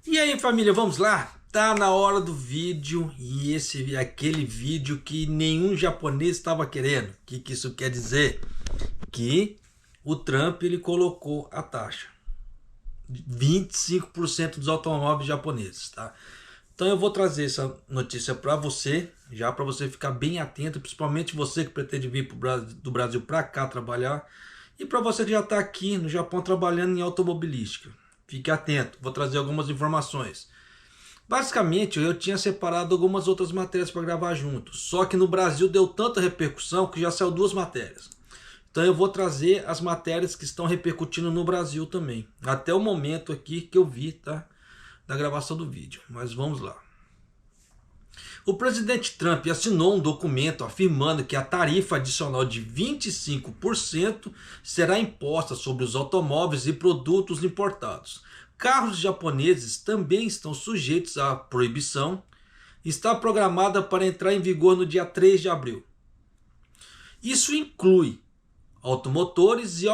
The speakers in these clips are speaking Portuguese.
E aí, família, vamos lá? Tá na hora do vídeo e esse é aquele vídeo que nenhum japonês estava querendo. O que isso quer dizer? Que o Trump ele colocou a taxa de 25% dos automóveis japoneses, tá? Então eu vou trazer essa notícia para você, já para você ficar bem atento, principalmente você que pretende vir do Brasil para cá trabalhar e para você que já está aqui no Japão trabalhando em automobilística. Fique atento, vou trazer algumas informações. Basicamente, eu tinha separado algumas outras matérias para gravar junto. Só que no Brasil deu tanta repercussão que já saiu duas matérias. Então eu vou trazer as matérias que estão repercutindo no Brasil também. Até o momento aqui que eu vi, tá? Da gravação do vídeo. Mas vamos lá. O presidente Trump assinou um documento afirmando que a tarifa adicional de 25% será imposta sobre os automóveis e produtos importados. Carros japoneses também estão sujeitos à proibição. Está programada para entrar em vigor no dia 3 de abril. Isso inclui automotores e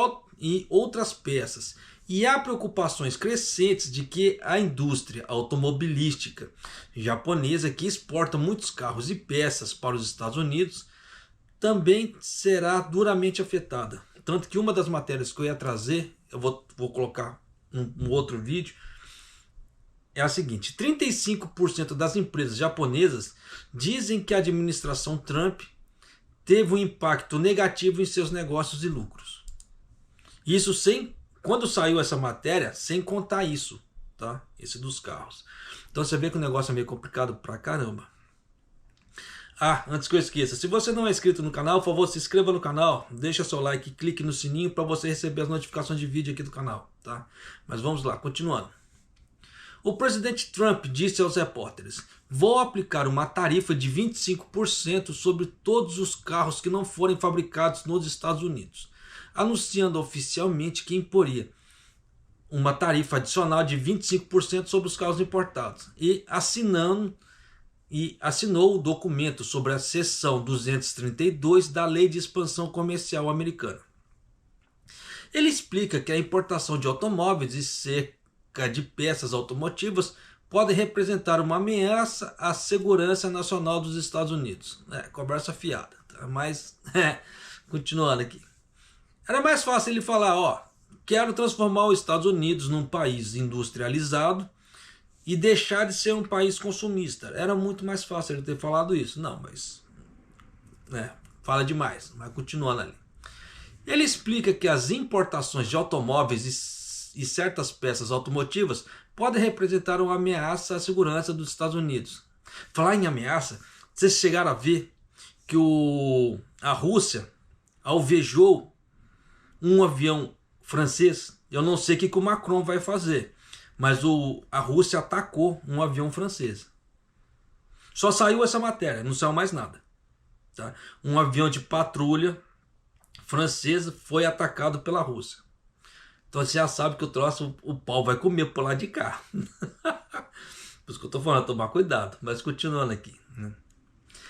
outras peças. E há preocupações crescentes de que a indústria automobilística japonesa, que exporta muitos carros e peças para os Estados Unidos, também será duramente afetada. Tanto que uma das matérias que eu ia trazer, eu vou colocar um outro vídeo, é a seguinte: 35% das empresas japonesas dizem que a administração Trump teve um impacto negativo em seus negócios e lucros. Isso quando saiu essa matéria, sem contar isso, tá? Esse dos carros. Então você vê que o negócio é meio complicado pra caramba. Ah, antes que eu esqueça, se você não é inscrito no canal, por favor, se inscreva no canal, deixa seu like e clique no sininho para você receber as notificações de vídeo aqui do canal, tá? Mas vamos lá, continuando. O presidente Trump disse aos repórteres: vou aplicar uma tarifa de 25% sobre todos os carros que não forem fabricados nos Estados Unidos, anunciando oficialmente que imporia uma tarifa adicional de 25% sobre os carros importados e assinou o documento sobre a seção 232 da Lei de Expansão Comercial Americana. Ele explica que a importação de automóveis e cerca de peças automotivas pode representar uma ameaça à segurança nacional dos Estados Unidos. Conversa fiada, tá? Mas, continuando aqui. Era mais fácil ele falar, quero transformar os Estados Unidos num país industrializado e deixar de ser um país consumista. Era muito mais fácil ele ter falado isso. Não, mas fala demais. Mas continuando ali. Ele explica que as importações de automóveis e certas peças automotivas podem representar uma ameaça à segurança dos Estados Unidos. Falar em ameaça, vocês chegaram a ver que a Rússia alvejou um avião francês? Eu não sei o que o Macron vai fazer, mas a Rússia atacou um avião francês. Só saiu essa matéria, não saiu mais nada. Tá? Um avião de patrulha francesa foi atacado pela Rússia. Então você já sabe que o troço, o pau vai comer por lá de cá. Por isso que eu estou falando, tomar cuidado. Mas continuando aqui.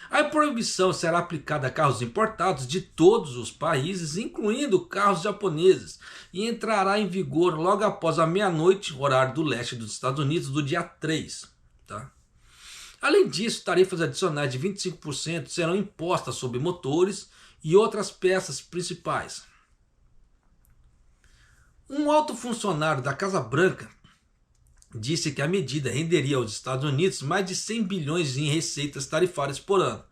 A proibição será aplicada a carros importados de todos os países, incluindo carros japoneses, e entrará em vigor logo após a meia-noite, horário do leste dos Estados Unidos, do dia 3. Tá? Além disso, tarifas adicionais de 25% serão impostas sobre motores e outras peças principais. Um alto funcionário da Casa Branca disse que a medida renderia aos Estados Unidos mais de 100 bilhões em receitas tarifárias por ano,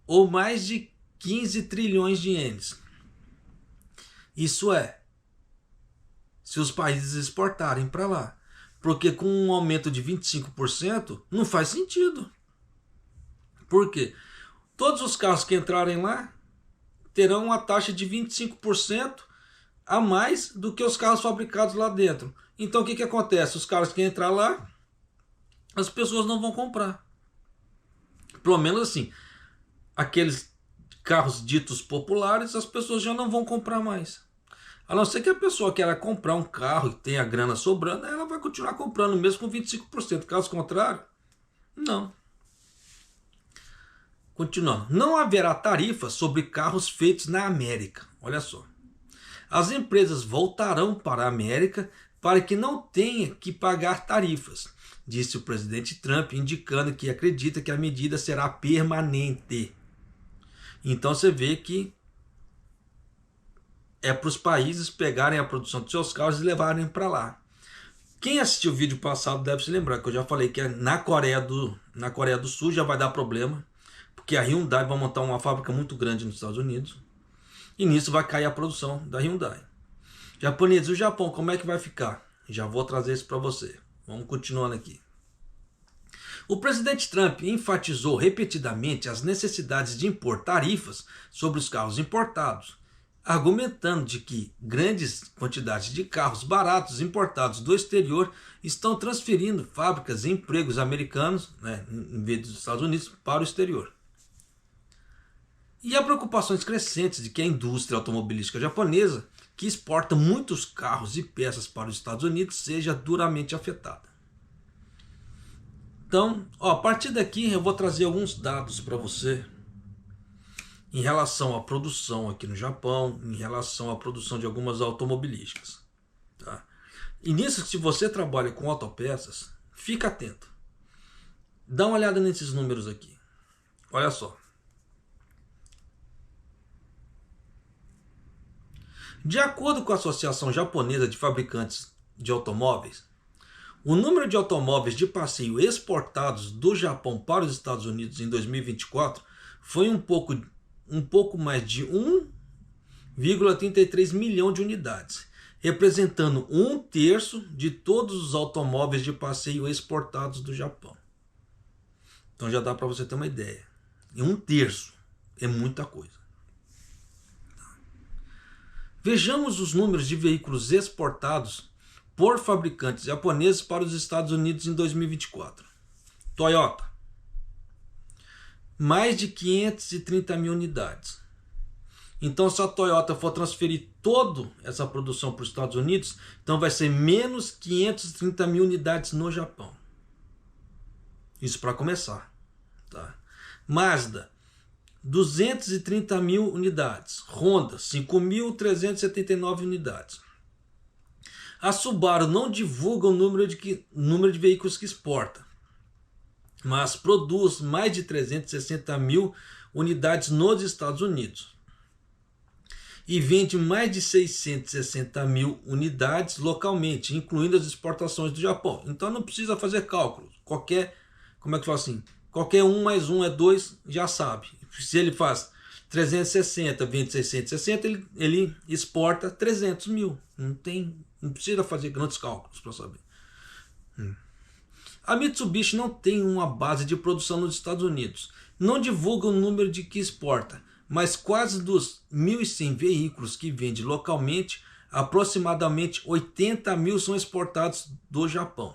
ou mais de 15 trilhões de ienes. Isso se os países exportarem para lá. Porque com um aumento de 25% não faz sentido. Por quê? Todos os carros que entrarem lá terão uma taxa de 25% a mais do que os carros fabricados lá dentro. Então o que acontece? Os carros que entrar lá, as pessoas não vão comprar. Pelo menos assim, aqueles carros ditos populares, as pessoas já não vão comprar mais. A não ser que a pessoa queira comprar um carro e tenha grana sobrando, ela vai continuar comprando mesmo com 25%. Caso contrário, não. Continuando. Não haverá tarifa sobre carros feitos na América. Olha só. As empresas voltarão para a América para que não tenha que pagar tarifas, disse o presidente Trump, indicando que acredita que a medida será permanente. Então você vê que é para os países pegarem a produção dos seus carros e levarem para lá. Quem assistiu o vídeo passado deve se lembrar que eu já falei que na Coreia do Sul já vai dar problema, porque a Hyundai vai montar uma fábrica muito grande nos Estados Unidos, e nisso vai cair a produção da Hyundai. Japoneses, o Japão, como é que vai ficar? Já vou trazer isso para você. Vamos continuando aqui. O presidente Trump enfatizou repetidamente as necessidades de impor tarifas sobre os carros importados, argumentando de que grandes quantidades de carros baratos importados do exterior estão transferindo fábricas e empregos americanos, em vez dos Estados Unidos, para o exterior. E há preocupações crescentes de que a indústria automobilística japonesa, que exporta muitos carros e peças para os Estados Unidos, seja duramente afetada. Então, a partir daqui eu vou trazer alguns dados para você em relação à produção aqui no Japão, em relação à produção de algumas automobilísticas. Tá? E nisso, se você trabalha com autopeças, fica atento. Dá uma olhada nesses números aqui. Olha só. De acordo com a Associação Japonesa de Fabricantes de Automóveis, o número de automóveis de passeio exportados do Japão para os Estados Unidos em 2024 foi um pouco mais de 1,33 milhão de unidades, representando 1/3 de todos os automóveis de passeio exportados do Japão. Então já dá para você ter uma ideia. 1/3 é muita coisa. Vejamos os números de veículos exportados por fabricantes japoneses para os Estados Unidos em 2024. Toyota, mais de 530 mil unidades. Então, se a Toyota for transferir toda essa produção para os Estados Unidos, então vai ser menos 530 mil unidades no Japão. Isso para começar. Tá? Mazda, 230 mil unidades. Honda, 5.379 unidades. A Subaru não divulga o número de veículos que exporta, mas produz mais de 360 mil unidades nos Estados Unidos. E vende mais de 660 mil unidades localmente, incluindo as exportações do Japão. Então não precisa fazer cálculos. Qualquer 1 mais 1 é 2, já sabe. Se ele faz 360 vezes 660, ele exporta 300 mil. Não precisa fazer grandes cálculos para saber. A Mitsubishi não tem uma base de produção nos Estados Unidos. Não divulga o número de que exporta, mas quase dos 1.100 veículos que vende localmente, aproximadamente 80 mil são exportados do Japão.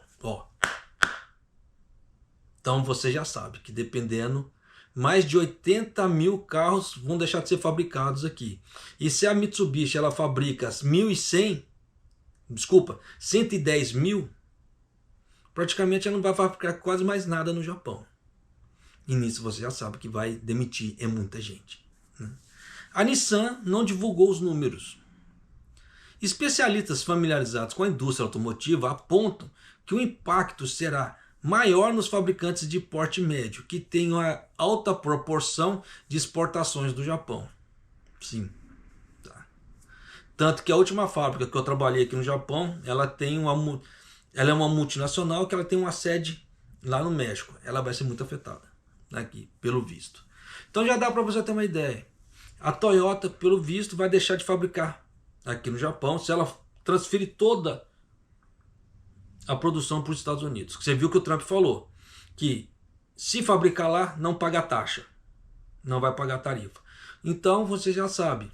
Então você já sabe que dependendo, mais de 80 mil carros vão deixar de ser fabricados aqui. E se a Mitsubishi ela fabrica 110 mil, praticamente ela não vai fabricar quase mais nada no Japão. E nisso você já sabe que vai demitir muita gente. A Nissan não divulgou os números. Especialistas familiarizados com a indústria automotiva apontam que o impacto será maior nos fabricantes de porte médio, que têm uma alta proporção de exportações do Japão. Sim. Tá. Tanto que a última fábrica que eu trabalhei aqui no Japão, ela é uma multinacional que ela tem uma sede lá no México. Ela vai ser muito afetada aqui, pelo visto. Então já dá para você ter uma ideia. A Toyota, pelo visto, vai deixar de fabricar aqui no Japão se ela transferir toda a produção para os Estados Unidos. Você viu que o Trump falou que se fabricar lá, não paga taxa, não vai pagar tarifa. Então você já sabe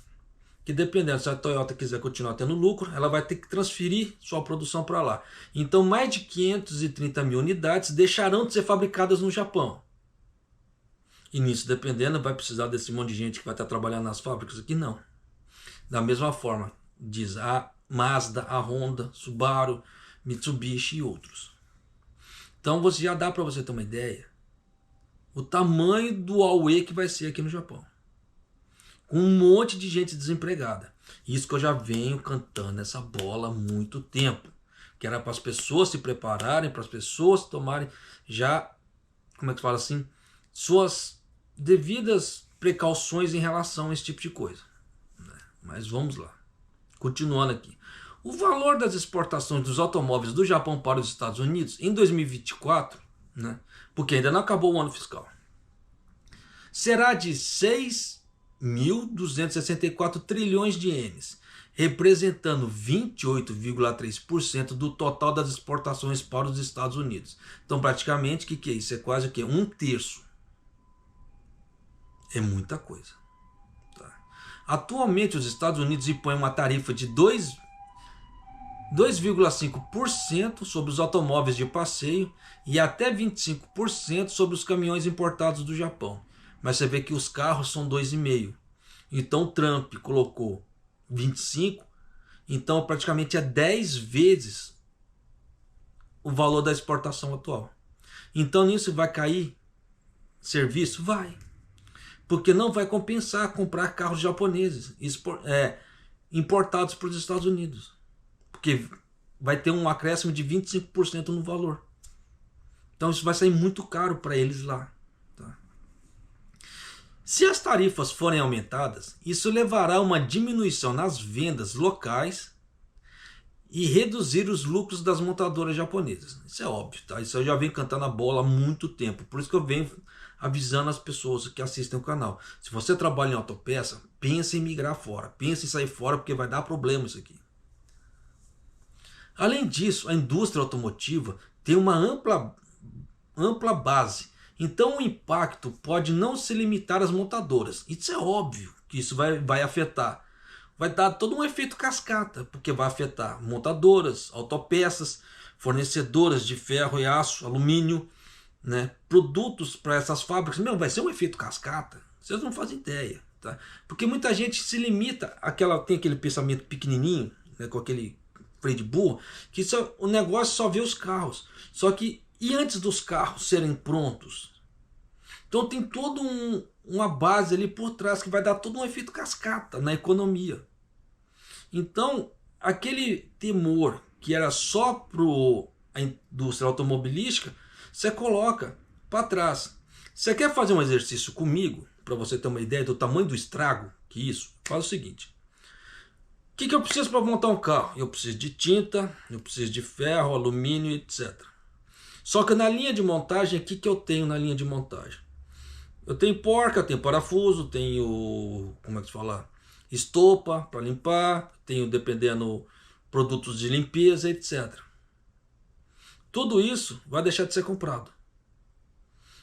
que dependendo se a Toyota quiser continuar tendo lucro, ela vai ter que transferir sua produção para lá. Então mais de 530 mil unidades deixarão de ser fabricadas no Japão. E nisso, dependendo, vai precisar desse monte de gente que vai estar trabalhando nas fábricas aqui? Não. Da mesma forma, diz a Mazda, a Honda, Subaru, Mitsubishi e outros. Então você já dá para você ter uma ideia o tamanho do auê que vai ser aqui no Japão. Com um monte de gente desempregada. Isso que eu já venho cantando essa bola há muito tempo. que era para as pessoas se prepararem, para as pessoas tomarem já, como é que fala assim, suas devidas precauções em relação a esse tipo de coisa. Mas vamos lá. Continuando aqui. O valor das exportações dos automóveis do Japão para os Estados Unidos em 2024, né, porque ainda não acabou o ano fiscal, será de 6.264 trilhões de ienes, representando 28,3% do total das exportações para os Estados Unidos. Então, praticamente, o que é isso? É quase o quê? 1/3. É muita coisa. Tá? Atualmente, os Estados Unidos impõem uma tarifa de 2,5% sobre os automóveis de passeio e até 25% sobre os caminhões importados do Japão. Mas você vê que os carros são 2,5%. Então Trump colocou 25%, então praticamente é 10 vezes o valor da exportação atual. Então nisso vai cair serviço? Vai. Porque não vai compensar comprar carros japoneses importados para os Estados Unidos. Porque vai ter um acréscimo de 25% no valor. Então isso vai sair muito caro para eles lá. Tá? Se as tarifas forem aumentadas, isso levará a uma diminuição nas vendas locais e reduzir os lucros das montadoras japonesas. Isso é óbvio, tá? Isso eu já venho cantando a bola há muito tempo. Por isso que eu venho avisando as pessoas que assistem o canal. Se você trabalha em autopeça, pense em migrar fora. Pense em sair fora, porque vai dar problema isso aqui. Além disso, a indústria automotiva tem uma ampla base. Então o impacto pode não se limitar às montadoras. Isso é óbvio que isso vai afetar. Vai dar todo um efeito cascata, porque vai afetar montadoras, autopeças, fornecedoras de ferro e aço, alumínio, né? Produtos para essas fábricas. Vai ser um efeito cascata. Vocês não fazem ideia. Tá? Porque muita gente se limita, tem aquele pensamento pequenininho, né, com aquele freio de burro, que o negócio só vê os carros. Só que, e antes dos carros serem prontos? Então tem toda uma base ali por trás que vai dar todo um efeito cascata na economia. Então, aquele temor que era só para a indústria automobilística, você coloca para trás. Você quer fazer um exercício comigo, para você ter uma ideia do tamanho do estrago que isso? Faz o seguinte. O que eu preciso para montar um carro? Eu preciso de tinta, eu preciso de ferro, alumínio, etc. Só que na linha de montagem, o que eu tenho na linha de montagem? Eu tenho porca, eu tenho parafuso, tenho, como é que se fala? Estopa para limpar, tenho, dependendo, produtos de limpeza, etc. Tudo isso vai deixar de ser comprado.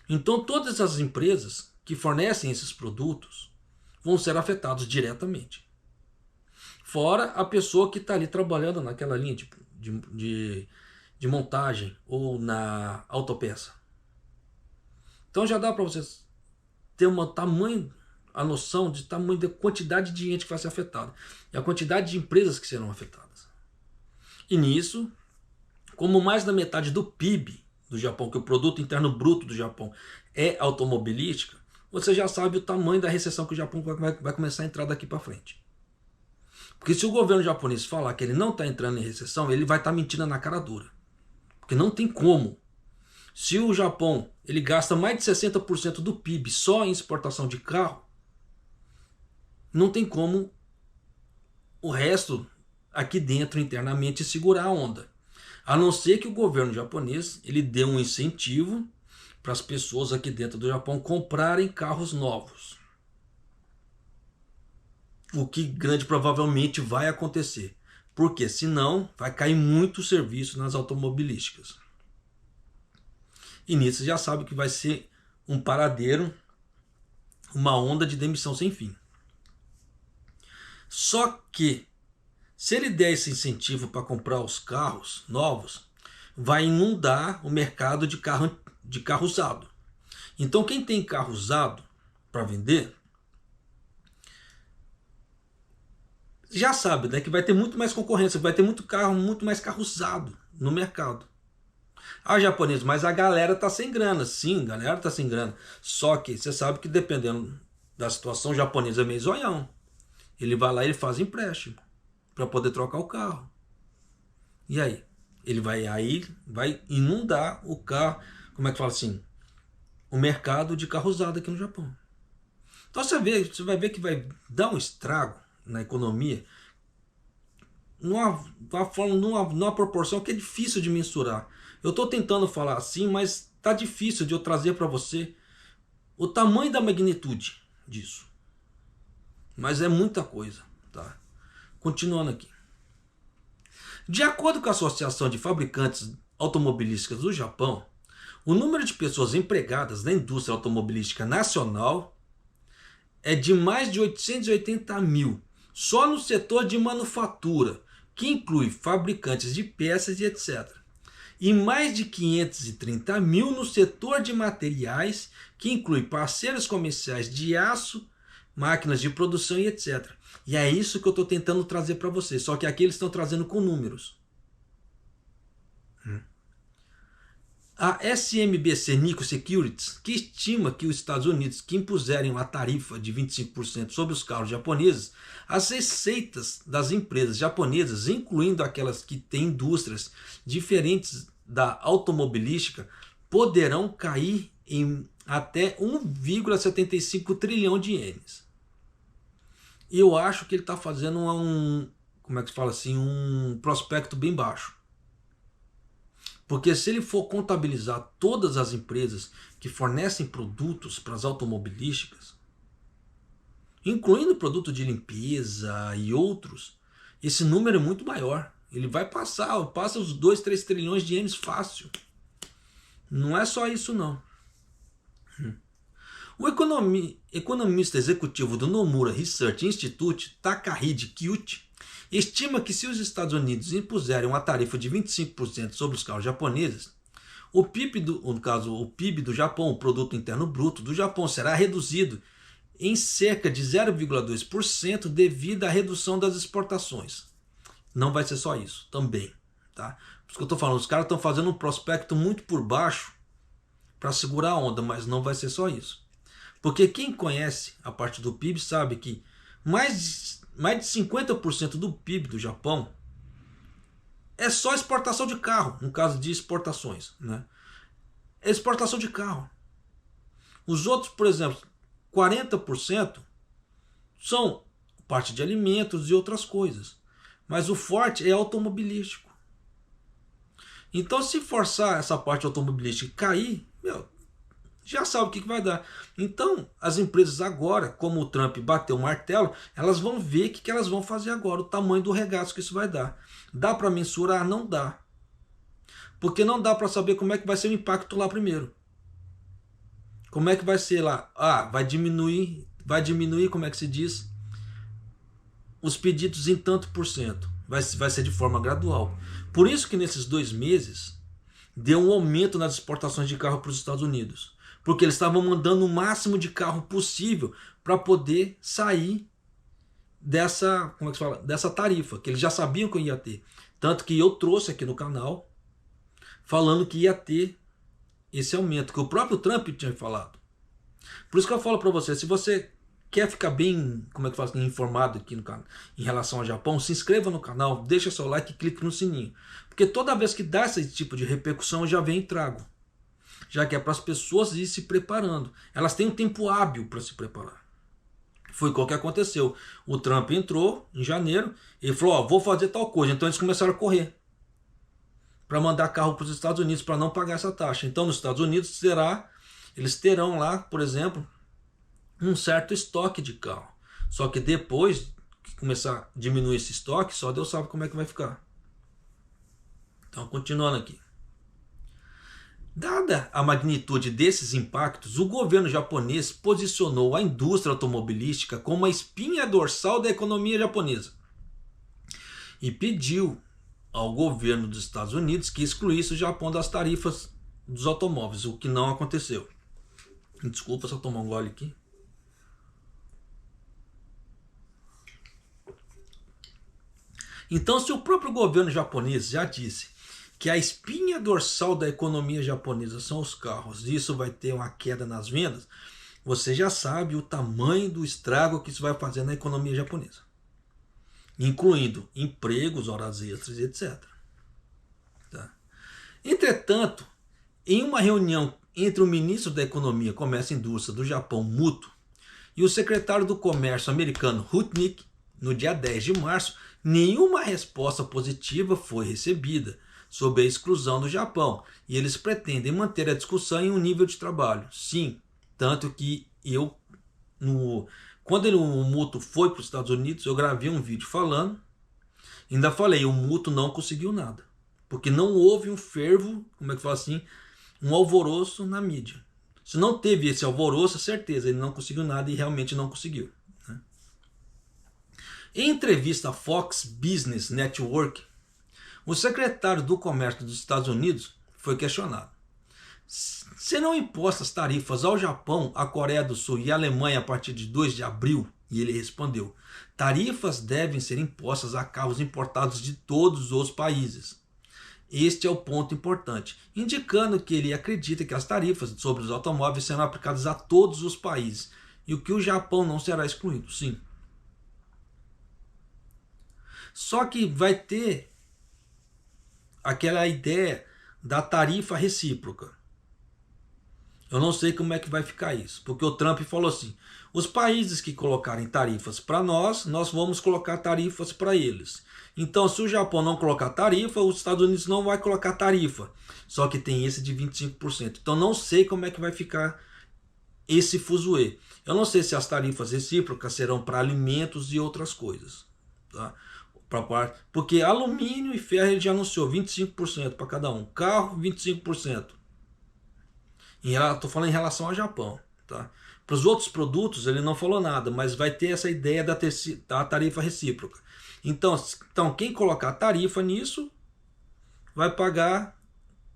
Então todas as empresas que fornecem esses produtos vão ser afetados diretamente. Fora a pessoa que está ali trabalhando naquela linha de montagem ou na autopeça. Então já dá para vocês ter a noção de tamanho da quantidade de gente que vai ser afetada e a quantidade de empresas que serão afetadas. E nisso, como mais da metade do PIB do Japão, que é o produto interno bruto do Japão, é automobilística, você já sabe o tamanho da recessão que o Japão vai começar a entrar daqui para frente. Porque se o governo japonês falar que ele não está entrando em recessão, ele vai estar mentindo na cara dura. Porque não tem como. Se o Japão ele gasta mais de 60% do PIB só em exportação de carro, não tem como o resto aqui dentro internamente segurar a onda. A não ser que o governo japonês ele dê um incentivo para as pessoas aqui dentro do Japão comprarem carros novos. O que grande provavelmente vai acontecer. Porque senão vai cair muito serviço nas automobilísticas. E nisso já sabe que vai ser um paradeiro, uma onda de demissão sem fim. Só que, se ele der esse incentivo para comprar os carros novos, vai inundar o mercado de carro usado. Então quem tem carro usado para vender, já sabe, né, que vai ter muito mais concorrência, vai ter muito mais carro usado no mercado. Ah, japonês, mas a galera tá sem grana. Sim, a galera tá sem grana. Só que você sabe que dependendo da situação, o japonês é meio zoião. Ele vai lá e ele faz empréstimo para poder trocar o carro. E aí? Ele vai inundar o carro, como é que fala assim, o mercado de carro usado aqui no Japão. Então você vai ver que vai dar um estrago na economia numa proporção que é difícil de mensurar. Eu estou tentando falar assim, mas está difícil de eu trazer para você o tamanho da magnitude disso. Mas é muita coisa, tá? Continuando aqui. De acordo com a Associação de Fabricantes Automobilísticas do Japão, o número de pessoas empregadas na indústria automobilística nacional é de mais de 880 mil, só no setor de manufatura, que inclui fabricantes de peças e etc. E mais de 530 mil no setor de materiais, que inclui parceiros comerciais de aço, máquinas de produção e etc. E é isso que eu estou tentando trazer para vocês, só que aqui eles estão trazendo com números. A SMBC Nikko Securities, que estima que os Estados Unidos que impuserem uma tarifa de 25% sobre os carros japoneses, as receitas das empresas japonesas, incluindo aquelas que têm indústrias diferentes da automobilística, poderão cair em até 1,75 trilhão de ienes. E eu acho que ele está fazendo como é que se fala assim, um prospecto bem baixo. Porque se ele for contabilizar todas as empresas que fornecem produtos para as automobilísticas, incluindo produto de limpeza e outros, esse número é muito maior. Ele passa os 2, 3 trilhões de ienes fácil. Não é só isso não. O economista executivo do Nomura Research Institute, Takahide Kyuchi, estima que se os Estados Unidos impuserem uma tarifa de 25% sobre os carros japoneses, o PIB do Japão, o Produto Interno Bruto do Japão, será reduzido em cerca de 0,2% devido à redução das exportações. Não vai ser só isso, também. Tá? Por isso que eu estou falando, os caras estão fazendo um prospecto muito por baixo para segurar a onda, mas não vai ser só isso. Porque quem conhece a parte do PIB sabe que mais de 50% do PIB do Japão é só exportação de carro, no caso de exportações, né? É exportação de carro. Os outros, por exemplo, 40% são parte de alimentos e outras coisas. Mas o forte é automobilístico. Então, se forçar essa parte automobilística cair, já sabe o que vai dar. Então, as empresas agora, como o Trump bateu o martelo, elas vão ver o que elas vão fazer agora, o tamanho do regaço que isso vai dar. Dá para mensurar? Não dá. Porque não dá para saber como é que vai ser o impacto lá primeiro. Como é que vai ser lá? Vai diminuir, como é que se diz? Os pedidos em tanto por cento. Vai ser de forma gradual. Por isso que nesses 2 meses deu um aumento nas exportações de carro para os Estados Unidos. Porque eles estavam mandando o máximo de carro possível para poder sair dessa tarifa, que eles já sabiam que ia ter. Tanto que eu trouxe aqui no canal falando que ia ter esse aumento, que o próprio Trump tinha falado. Por isso que eu falo para você, se você quer ficar bem, informado aqui no canal em relação ao Japão, se inscreva no canal, deixa seu like e clique no sininho. Porque toda vez que dá esse tipo de repercussão, eu já venho e trago. Já que é para as pessoas ir se preparando. Elas têm um tempo hábil para se preparar. Foi o que aconteceu. O Trump entrou em janeiro e falou, vou fazer tal coisa. Então eles começaram a correr para mandar carro para os Estados Unidos para não pagar essa taxa. Então nos Estados Unidos eles terão lá, por exemplo, um certo estoque de carro. Só que depois que começar a diminuir esse estoque, só Deus sabe como é que vai ficar. Então, continuando aqui. Dada a magnitude desses impactos, o governo japonês posicionou a indústria automobilística como a espinha dorsal da economia japonesa e pediu ao governo dos Estados Unidos que excluísse o Japão das tarifas dos automóveis, o que não aconteceu. Desculpa se eu tomar um gole aqui. Então, se o próprio governo japonês já disse que a espinha dorsal da economia japonesa são os carros, e isso vai ter uma queda nas vendas, você já sabe o tamanho do estrago que isso vai fazer na economia japonesa, incluindo empregos, horas extras, etc. Entretanto, em uma reunião entre o ministro da Economia, Comércio e Indústria do Japão, Muto, e o secretário do Comércio americano, Hutnik, no dia 10 de março, nenhuma resposta positiva foi recebida sobre a exclusão do Japão, e eles pretendem manter a discussão em um nível de trabalho. Sim, tanto que quando o Muto foi para os Estados Unidos, eu gravei um vídeo falando, ainda falei, o Muto não conseguiu nada, porque não houve um fervo, como é que fala assim, um alvoroço na mídia. Se não teve esse alvoroço, certeza, ele não conseguiu nada e realmente não conseguiu. Né? Em entrevista à Fox Business Network, o secretário do Comércio dos Estados Unidos foi questionado. Serão impostas tarifas ao Japão, à Coreia do Sul e à Alemanha a partir de 2 de abril? E ele respondeu: tarifas devem ser impostas a carros importados de todos os países. Este é o ponto importante, indicando que ele acredita que as tarifas sobre os automóveis serão aplicadas a todos os países e que o Japão não será excluído, sim. Só que vai ter aquela ideia da tarifa recíproca. Eu não sei como é que vai ficar isso, porque o Trump falou assim: os países que colocarem tarifas para nós vamos colocar tarifas para eles. Então, se o Japão não colocar tarifa, os Estados Unidos não vai colocar tarifa. Só que tem esse de 25%. Então, não sei como é que vai ficar esse fuzuê. Eu não sei se as tarifas recíprocas serão para alimentos e outras coisas. Tá? Porque alumínio e ferro ele já anunciou 25% para cada um. Carro, 25%. Estou falando em relação ao Japão. Tá? Para os outros produtos ele não falou nada, mas vai ter essa ideia da tarifa recíproca. Então, quem colocar tarifa nisso vai pagar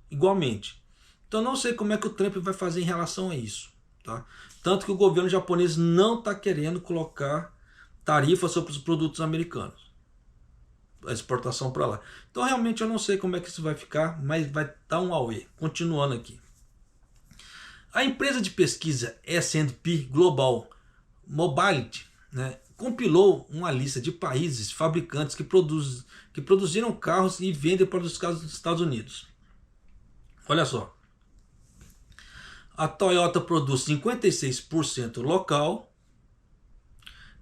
igualmente. Então não sei como é que o Trump vai fazer em relação a isso. Tá? Tanto que o governo japonês não está querendo colocar tarifa sobre os produtos americanos. A exportação para lá. Então realmente eu não sei como é que isso vai ficar, mas vai dar um auê. Continuando aqui. A empresa de pesquisa S&P Global Mobility, né, compilou uma lista de países fabricantes que produziram carros e vendem para os Estados Unidos. Olha só. A Toyota produz 56% local,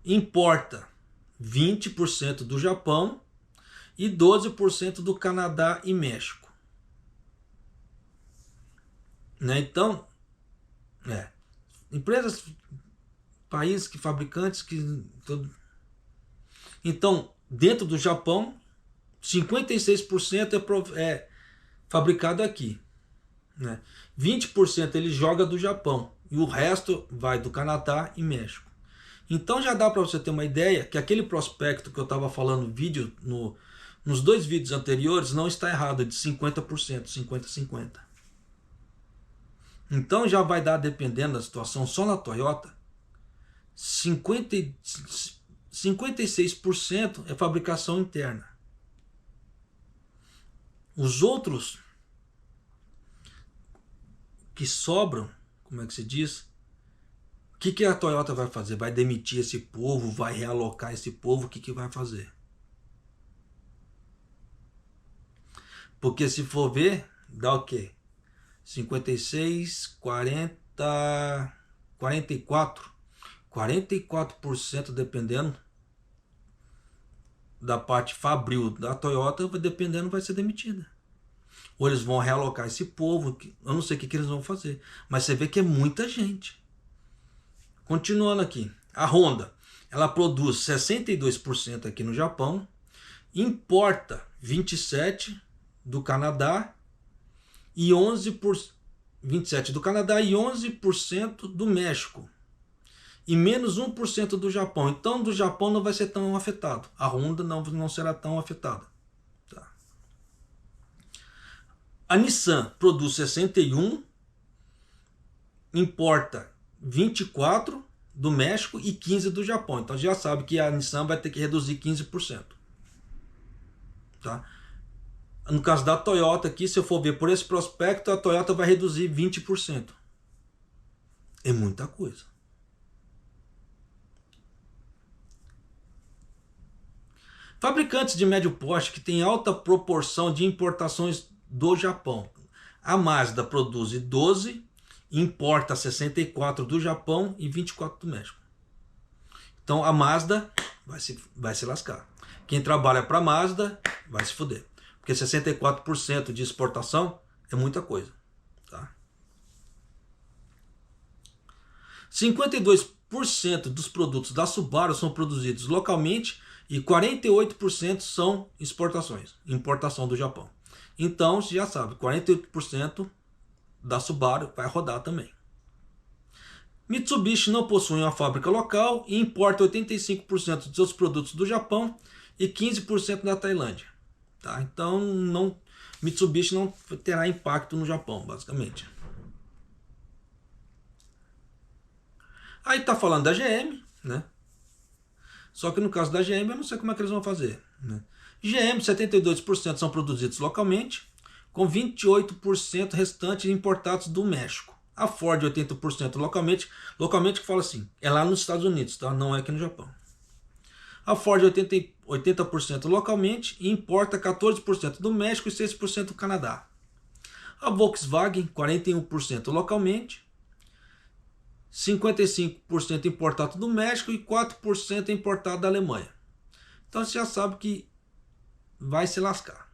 importa 20% do Japão e 12% do Canadá e México. Né? Então, empresas, países que fabricantes que... Então, dentro do Japão, 56% é fabricado aqui. Né? 20% ele joga do Japão e o resto vai do Canadá e México. Então já dá para você ter uma ideia que aquele prospecto que eu estava falando no vídeo, nos 2 vídeos anteriores, não está errado, é de 50%, 50-50. Então já vai dar, dependendo da situação, só na Toyota, 56% é fabricação interna. Os outros que sobram, como é que se diz? O que a Toyota vai fazer? Vai demitir esse povo? Vai realocar esse povo? O que vai fazer? Porque se for ver, dá o quê? 56, 40, 44. 44% dependendo da parte fabril da Toyota, dependendo vai ser demitida. Ou eles vão realocar esse povo, eu não sei o que eles vão fazer. Mas você vê que é muita gente. Continuando aqui, a Honda, ela produz 62% aqui no Japão, importa 27% do Canadá e 27% do Canadá e 11% do México. E menos 1% do Japão. Então do Japão não vai ser tão afetado. A Honda não será tão afetada. Tá. A Nissan produz 61%, importa 24% do México e 15% do Japão. Então já sabe que a Nissan vai ter que reduzir 15%. Tá? No caso da Toyota aqui, se eu for ver por esse prospecto, a Toyota vai reduzir 20%. É muita coisa. Fabricantes de médio porte que têm alta proporção de importações do Japão. A Mazda produz 12, importa 64 do Japão e 24 do México. Então a Mazda vai se lascar. Quem trabalha para a Mazda vai se fuder. Porque 64% de exportação é muita coisa. Tá? 52% dos produtos da Subaru são produzidos localmente e 48% são exportações, importação do Japão. Então, você já sabe, 48% da Subaru vai rodar também. Mitsubishi não possui uma fábrica local e importa 85% de seus produtos do Japão e 15% da Tailândia. Tá? Então, Mitsubishi não terá impacto no Japão, basicamente. Aí tá falando da GM, né? Só que no caso da GM eu não sei como é que eles vão fazer, né? GM, 72% são produzidos localmente, com 28% restantes importados do México. A Ford, 80% localmente que fala assim, é lá nos Estados Unidos, tá? Não é aqui no Japão. A Ford, 80% localmente e importa 14% do México e 6% do Canadá. A Volkswagen, 41% localmente, 55% importado do México e 4% importado da Alemanha. Então você já sabe que vai se lascar.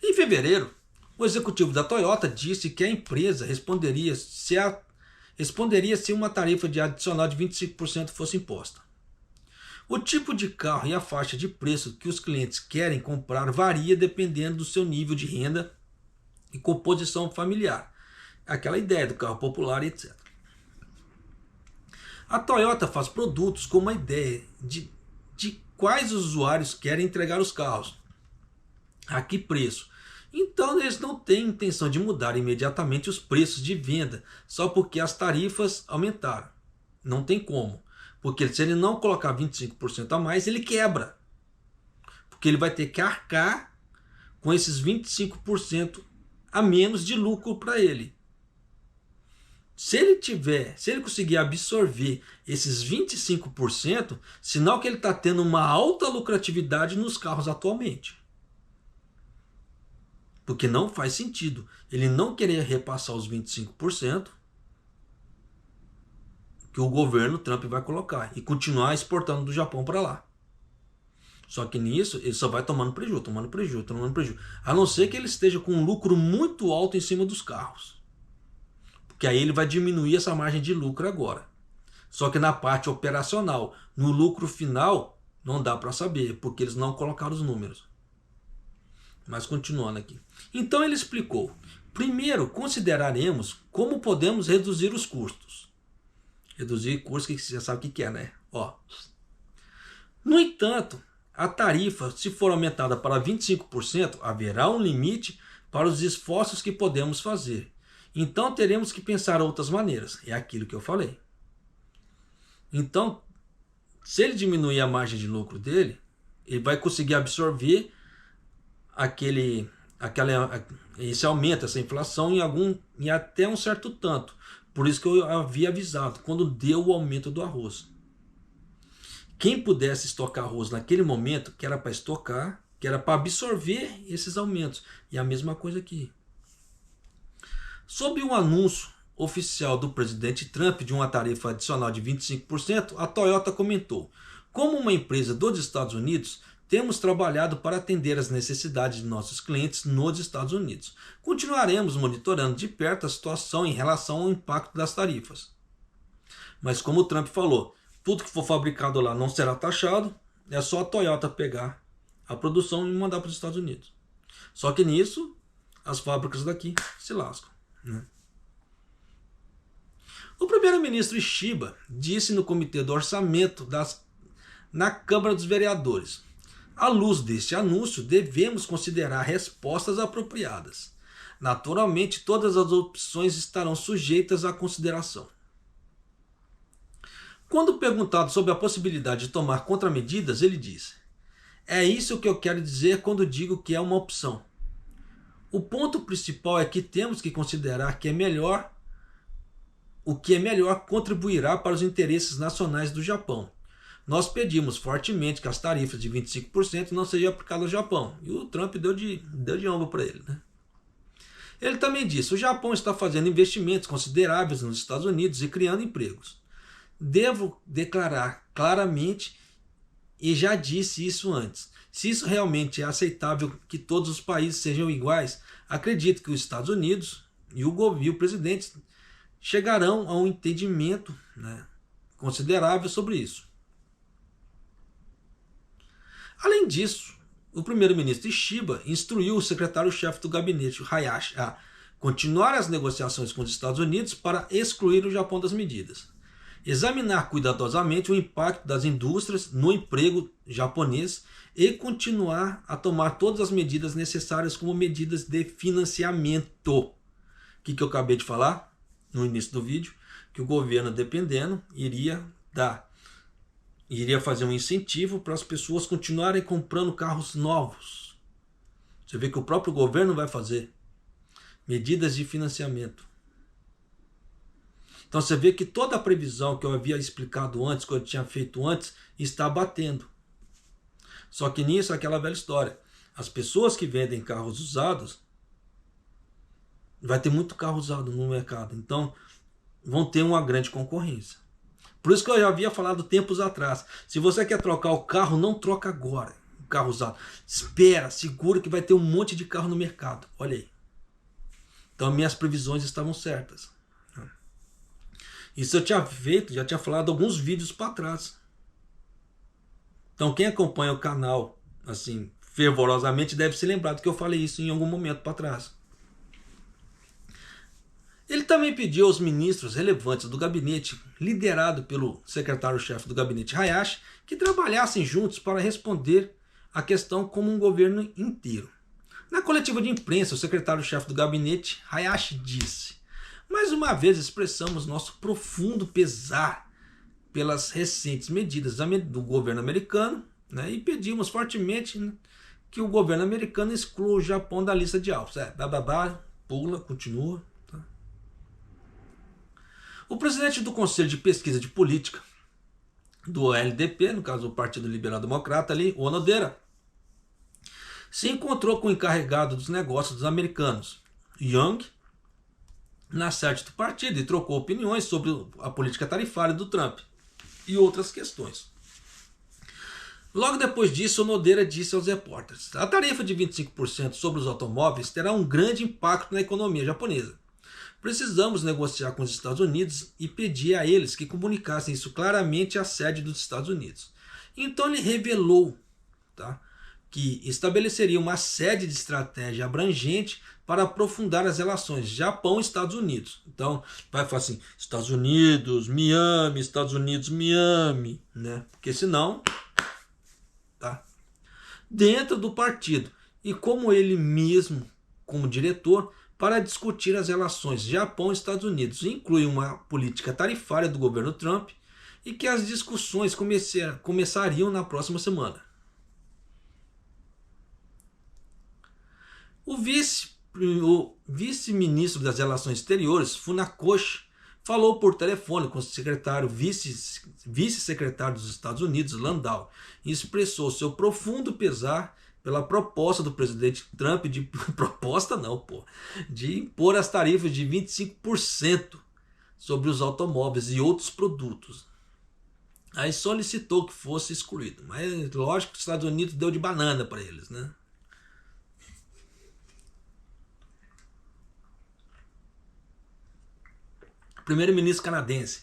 Em fevereiro, o executivo da Toyota disse que a empresa responderia se uma tarifa de adicional de 25% fosse imposta. O tipo de carro e a faixa de preço que os clientes querem comprar varia dependendo do seu nível de renda e composição familiar. Aquela ideia do carro popular, etc. A Toyota faz produtos com uma ideia de quais usuários querem entregar os carros, a que preço. Então eles não têm intenção de mudar imediatamente os preços de venda só porque as tarifas aumentaram. Não tem como. Porque se ele não colocar 25% a mais, ele quebra. Porque ele vai ter que arcar com esses 25% a menos de lucro para ele. Se ele conseguir absorver esses 25%, sinal que ele está tendo uma alta lucratividade nos carros atualmente. Porque não faz sentido ele não querer repassar os 25% que o governo Trump vai colocar e continuar exportando do Japão para lá. Só que nisso ele só vai tomando prejuízo. A não ser que ele esteja com um lucro muito alto em cima dos carros. Porque aí ele vai diminuir essa margem de lucro agora. Só que na parte operacional, no lucro final, não dá para saber, porque eles não colocaram os números. Mas continuando aqui. Então ele explicou. Primeiro, consideraremos como podemos reduzir os custos. Reduzir custos, que você já sabe o que é, né? Ó. No entanto, a tarifa, se for aumentada para 25%, haverá um limite para os esforços que podemos fazer. Então teremos que pensar outras maneiras. É aquilo que eu falei. Então, se ele diminuir a margem de lucro dele, ele vai conseguir absorver esse aumento, essa inflação em até um certo tanto. Por isso que eu havia avisado, quando deu o aumento do arroz. Quem pudesse estocar arroz naquele momento, que era para estocar, que era para absorver esses aumentos. E a mesma coisa aqui. Sob um anúncio oficial do presidente Trump de uma tarifa adicional de 25%, a Toyota comentou: como uma empresa dos Estados Unidos, temos trabalhado para atender as necessidades de nossos clientes nos Estados Unidos. Continuaremos monitorando de perto a situação em relação ao impacto das tarifas. Mas como o Trump falou, tudo que for fabricado lá não será taxado, é só a Toyota pegar a produção e mandar para os Estados Unidos. Só que nisso, as fábricas daqui se lascam. O primeiro-ministro Shiba disse no Comitê do Orçamento na Câmara dos Vereadores: à luz deste anúncio, devemos considerar respostas apropriadas. Naturalmente, todas as opções estarão sujeitas à consideração. Quando perguntado sobre a possibilidade de tomar contramedidas, ele disse: é isso que eu quero dizer quando digo que é uma opção. O ponto principal é que temos que considerar que o que é melhor contribuirá para os interesses nacionais do Japão. nós pedimos fortemente que as tarifas de 25% não sejam aplicadas ao Japão. E o Trump deu de ombro para ele, né? Ele também disse: o Japão está fazendo investimentos consideráveis nos Estados Unidos e criando empregos. Devo declarar claramente, e já disse isso antes, se isso realmente é aceitável que todos os países sejam iguais, acredito que os Estados Unidos e o presidente chegarão a um entendimento, né, considerável sobre isso. Além disso, o primeiro-ministro Shiba instruiu o secretário-chefe do gabinete, Hayashi, a continuar as negociações com os Estados Unidos para excluir o Japão das medidas. Examinar cuidadosamente o impacto das indústrias no emprego japonês e continuar a tomar todas as medidas necessárias como medidas de financiamento. O que eu acabei de falar no início do vídeo? Que o governo, dependendo, iria fazer um incentivo para as pessoas continuarem comprando carros novos. Você vê que o próprio governo vai fazer medidas de financiamento. Então você vê que toda a previsão que eu havia explicado antes, que eu tinha feito antes, está batendo. Só que nisso é aquela velha história. As pessoas que vendem carros usados, vai ter muito carro usado no mercado. Então vão ter uma grande concorrência. Por isso que eu já havia falado tempos atrás. Se você quer trocar o carro, não troca agora. O carro usado. Espera, segura que vai ter um monte de carro no mercado. Olha aí. Então minhas previsões estavam certas. Isso eu tinha feito, já tinha falado alguns vídeos para trás. Então quem acompanha o canal assim fervorosamente deve se lembrar do que eu falei isso em algum momento para trás. Ele também pediu aos ministros relevantes do gabinete, liderado pelo secretário-chefe do gabinete Hayashi, que trabalhassem juntos para responder a questão como um governo inteiro. Na coletiva de imprensa, o secretário-chefe do gabinete Hayashi disse: mais uma vez expressamos nosso profundo pesar pelas recentes medidas do governo americano, né, e pedimos fortemente, né, que o governo americano exclua o Japão da lista de alvos. Pula, continua. Tá? O presidente do Conselho de Pesquisa de Política do LDP, no caso o Partido Liberal Democrata ali, o Onodera, se encontrou com o encarregado dos negócios dos americanos, Young, na sede do partido, e trocou opiniões sobre a política tarifária do Trump e outras questões. Logo depois disso, o Onodera disse aos repórteres: a tarifa de 25% sobre os automóveis terá um grande impacto na economia japonesa. Precisamos negociar com os Estados Unidos e pedir a eles que comunicassem isso claramente à sede dos Estados Unidos. Então ele revelou, tá, que estabeleceria uma sede de estratégia abrangente para aprofundar as relações Japão-Estados Unidos. Então vai falar assim: Estados Unidos, Miami, Estados Unidos, Miami, né? Porque senão, tá? Dentro do partido e como ele mesmo, como diretor, para discutir as relações Japão-Estados Unidos, inclui uma política tarifária do governo Trump e que as discussões começariam na próxima semana. O vice-ministro das Relações Exteriores, Funakoshi, falou por telefone com o vice-secretário dos Estados Unidos, Landau, e expressou seu profundo pesar pela proposta do presidente Trump de impor as tarifas de 25% sobre os automóveis e outros produtos. Aí solicitou que fosse excluído, mas lógico que os Estados Unidos deu de banana para eles, né? Primeiro-ministro canadense,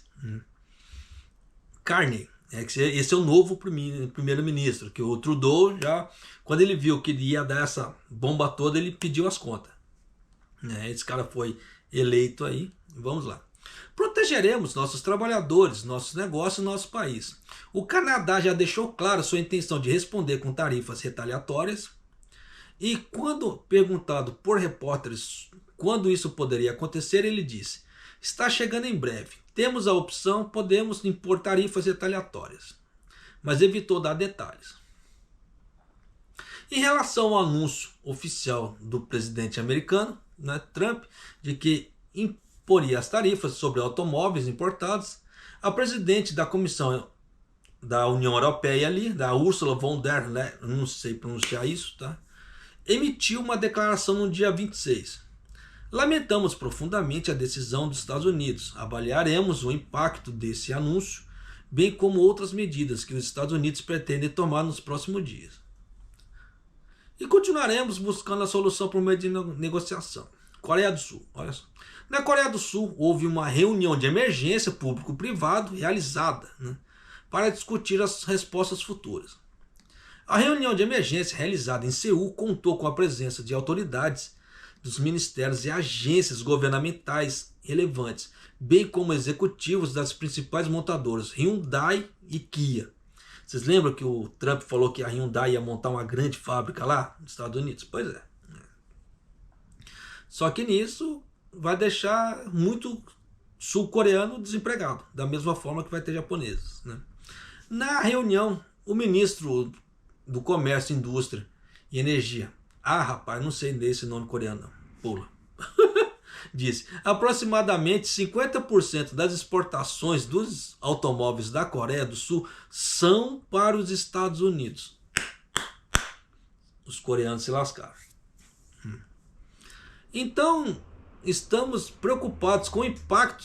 Carney, esse é o novo primeiro-ministro, que o Trudeau já, quando ele viu que ele ia dar essa bomba toda, ele pediu as contas. Esse cara foi eleito aí, vamos lá. Protegeremos nossos trabalhadores, nossos negócios e nosso país. O Canadá já deixou claro sua intenção de responder com tarifas retaliatórias, e quando perguntado por repórteres quando isso poderia acontecer, ele disse: está chegando em breve. Temos a opção, podemos impor tarifas retaliatórias. Mas evitou dar detalhes. Em relação ao anúncio oficial do presidente americano, né, Trump, de que imporia as tarifas sobre automóveis importados, a presidente da Comissão da União Europeia ali, da Ursula von der Leyen, não sei pronunciar isso, tá? Emitiu uma declaração no dia 26. Lamentamos profundamente a decisão dos Estados Unidos. Avaliaremos o impacto desse anúncio, bem como outras medidas que os Estados Unidos pretendem tomar nos próximos dias. E continuaremos buscando a solução por meio de negociação. Coreia do Sul, olha só. Na Coreia do Sul, houve uma reunião de emergência público-privado realizada, né, para discutir as respostas futuras. A reunião de emergência realizada em Seul contou com a presença de autoridades dos ministérios e agências governamentais relevantes, bem como executivos das principais montadoras Hyundai e Kia. Vocês lembram que o Trump falou que a Hyundai ia montar uma grande fábrica lá nos Estados Unidos? Pois é. Só que nisso vai deixar muito sul-coreano desempregado, da mesma forma que vai ter japoneses, né? Na reunião, o ministro do Comércio, Indústria e Energia, rapaz, não sei ler esse nome coreano, não. Pula. Disse, aproximadamente 50% das exportações dos automóveis da Coreia do Sul são para os Estados Unidos. Os coreanos se lascaram. Então, estamos preocupados com o impacto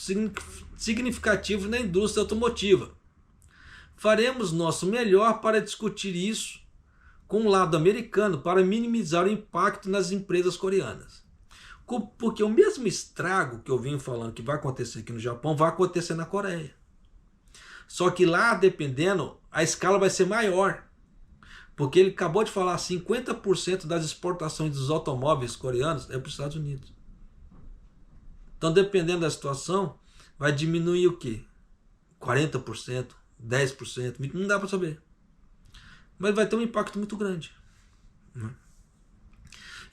significativo na indústria automotiva. Faremos nosso melhor para discutir isso com o lado americano para minimizar o impacto nas empresas coreanas. Porque o mesmo estrago que eu venho falando que vai acontecer aqui no Japão, vai acontecer na Coreia. Só que lá, dependendo, a escala vai ser maior. Porque ele acabou de falar, 50% das exportações dos automóveis coreanos é para os Estados Unidos. Então, dependendo da situação, vai diminuir o quê? 40%, 10%, 20%, não dá para saber. Mas vai ter um impacto muito grande, né?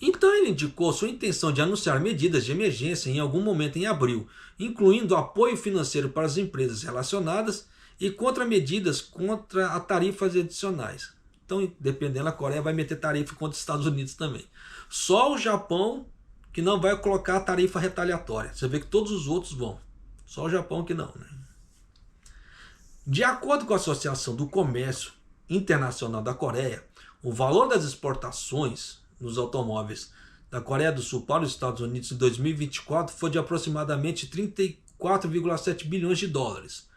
Então ele indicou sua intenção de anunciar medidas de emergência em algum momento em abril, incluindo apoio financeiro para as empresas relacionadas e contramedidas contra a tarifas adicionais. Então, dependendo da Coreia, vai meter tarifa contra os Estados Unidos também. Só o Japão que não vai colocar a tarifa retaliatória. Você vê que todos os outros vão. Só o Japão que não, né? De acordo com a Associação do Comércio Internacional da Coreia, o valor das exportações nos automóveis da Coreia do Sul para os Estados Unidos em 2024 foi de aproximadamente 34,7 bilhões de dólares,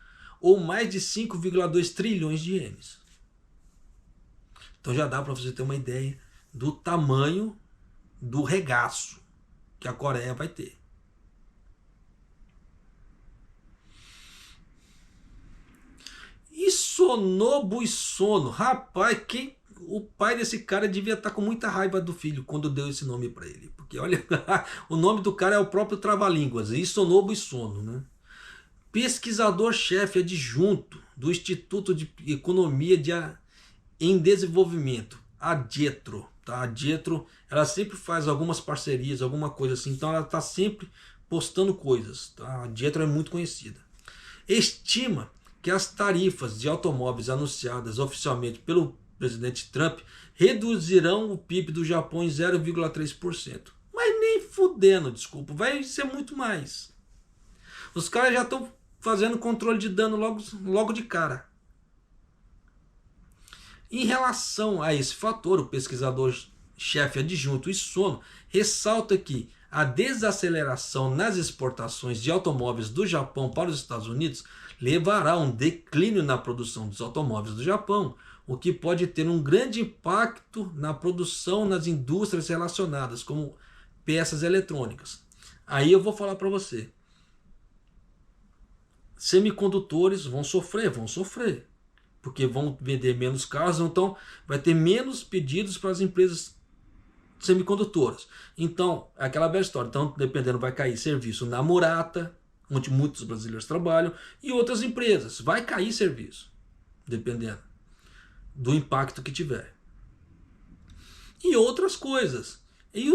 ou mais de 5,2 trilhões de ienes. Então já dá para você ter uma ideia do tamanho do regaço que a Coreia vai ter. E Sonobu e Sono, rapaz, o pai desse cara devia estar com muita raiva do filho quando deu esse nome para ele. Porque olha, o nome do cara é o próprio trava-línguas, Sonobu e Sono, né? Pesquisador-chefe adjunto do Instituto de Economia em Desenvolvimento, a DIETRO. Tá? A DIETRO, ela sempre faz algumas parcerias, alguma coisa assim, então ela está sempre postando coisas. Tá? A DIETRO é muito conhecida. Estima que as tarifas de automóveis anunciadas oficialmente pelo presidente Trump reduzirão o PIB do Japão em 0,3%. Mas nem fudendo, desculpa, vai ser muito mais. Os caras já estão fazendo controle de dano logo de cara. Em relação a esse fator, o pesquisador-chefe adjunto Sono ressalta que a desaceleração nas exportações de automóveis do Japão para os Estados Unidos levará a um declínio na produção dos automóveis do Japão, o que pode ter um grande impacto na produção nas indústrias relacionadas, como peças eletrônicas. Aí eu vou falar para você. Semicondutores vão sofrer, porque vão vender menos carros, então vai ter menos pedidos para as empresas semicondutoras. Então, é aquela velha história. Então, dependendo, vai cair serviço na Murata, onde muitos brasileiros trabalham, e outras empresas. Vai cair serviço, dependendo do impacto que tiver. E outras coisas. E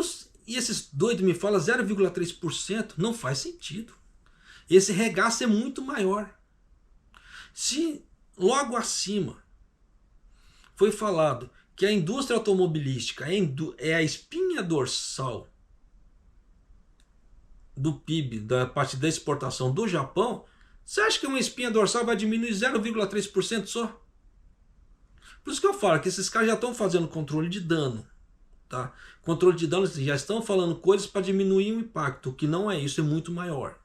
esses doidos me falam 0,3%, não faz sentido. Esse regaço é muito maior. Se logo acima foi falado que a indústria automobilística é a espinha dorsal do PIB, da parte da exportação do Japão, você acha que uma espinha dorsal vai diminuir 0,3% só? Por isso que eu falo que esses caras já estão fazendo controle de dano. Tá? Controle de dano, já estão falando coisas para diminuir o impacto, o que não é isso, é muito maior.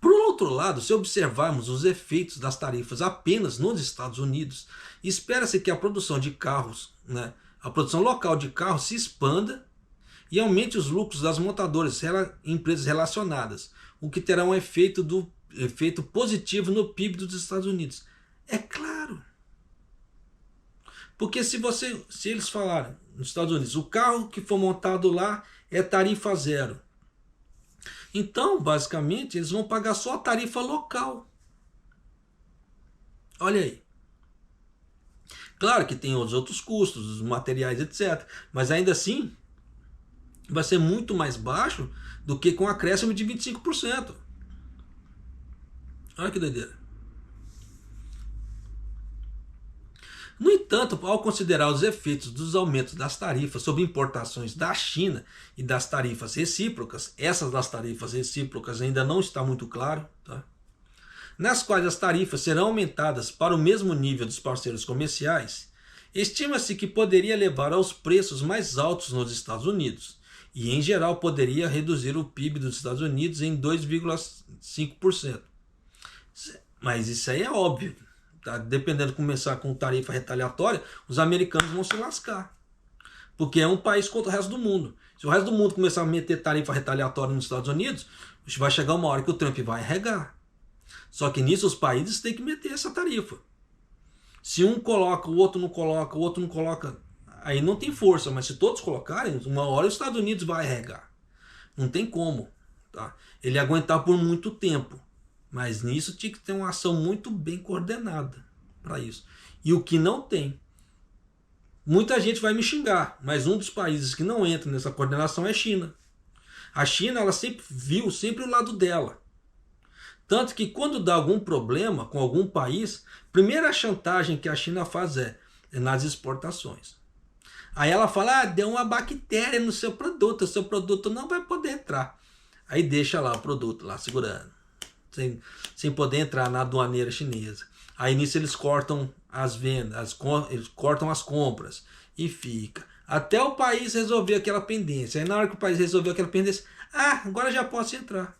Por outro lado, se observarmos os efeitos das tarifas apenas nos Estados Unidos, espera-se que a produção de carros, né, a produção local de carros se expanda e aumente os lucros das montadoras e empresas relacionadas, o que terá um efeito positivo no PIB dos Estados Unidos. É claro. Porque se eles falarem nos Estados Unidos, o carro que for montado lá é tarifa zero. Então, basicamente, eles vão pagar só a tarifa local. Olha aí. Claro que tem os outros custos, os materiais, etc. Mas ainda assim, vai ser muito mais baixo do que com acréscimo de 25%. Olha que doideira. No entanto, ao considerar os efeitos dos aumentos das tarifas sobre importações da China e das tarifas recíprocas, essas das tarifas recíprocas ainda não está muito claro, tá? Nas quais as tarifas serão aumentadas para o mesmo nível dos parceiros comerciais, estima-se que poderia levar aos preços mais altos nos Estados Unidos e, em geral, poderia reduzir o PIB dos Estados Unidos em 2,5%. Mas isso aí é óbvio. Tá? Dependendo de começar com tarifa retaliatória, os americanos vão se lascar. Porque é um país contra o resto do mundo. Se o resto do mundo começar a meter tarifa retaliatória nos Estados Unidos, vai chegar uma hora que o Trump vai arregar. Só que nisso os países têm que meter essa tarifa. Se um coloca, o outro não coloca, o outro não coloca, aí não tem força. Mas se todos colocarem, uma hora os Estados Unidos vai arregar. Não tem como. Tá? Ele aguentar por muito tempo. Mas nisso tinha que ter uma ação muito bem coordenada para isso. E o que não tem. Muita gente vai me xingar, mas um dos países que não entra nessa coordenação é a China. A China, ela sempre viu o lado dela. Tanto que quando dá algum problema com algum país, a primeira chantagem que a China faz é nas exportações. Aí ela fala, deu uma bactéria no seu produto não vai poder entrar. Aí deixa lá o produto lá segurando. Sem poder entrar na aduaneira chinesa. Aí nisso eles cortam as vendas, eles cortam as compras e fica. Até o país resolver aquela pendência. Aí na hora que o país resolveu aquela pendência, agora já posso entrar.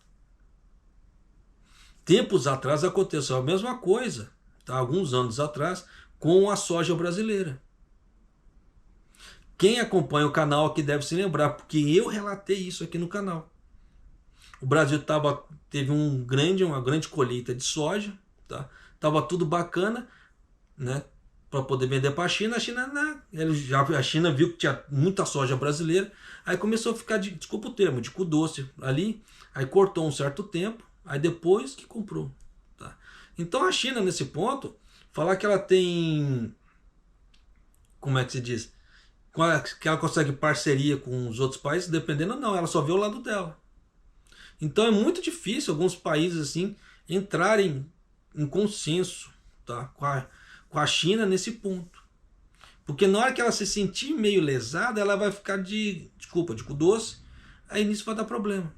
Tempos atrás aconteceu a mesma coisa, tá? Alguns anos atrás, com a soja brasileira. Quem acompanha o canal aqui deve se lembrar, porque eu relatei isso aqui no canal. O Brasil teve uma grande colheita de soja, tá? Tava tudo bacana, né? Para poder vender para a China. A China viu que tinha muita soja brasileira, aí começou a ficar, desculpa o termo, de cu doce ali, aí cortou um certo tempo, aí depois que comprou, tá? Então a China nesse ponto, falar que ela tem, como é que se diz, que ela consegue parceria com os outros países, dependendo não, ela só vê o lado dela. Então é muito difícil alguns países assim entrarem em consenso, tá, com a China nesse ponto. Porque na hora que ela se sentir meio lesada, ela vai ficar de cu doce, aí nisso vai dar problema.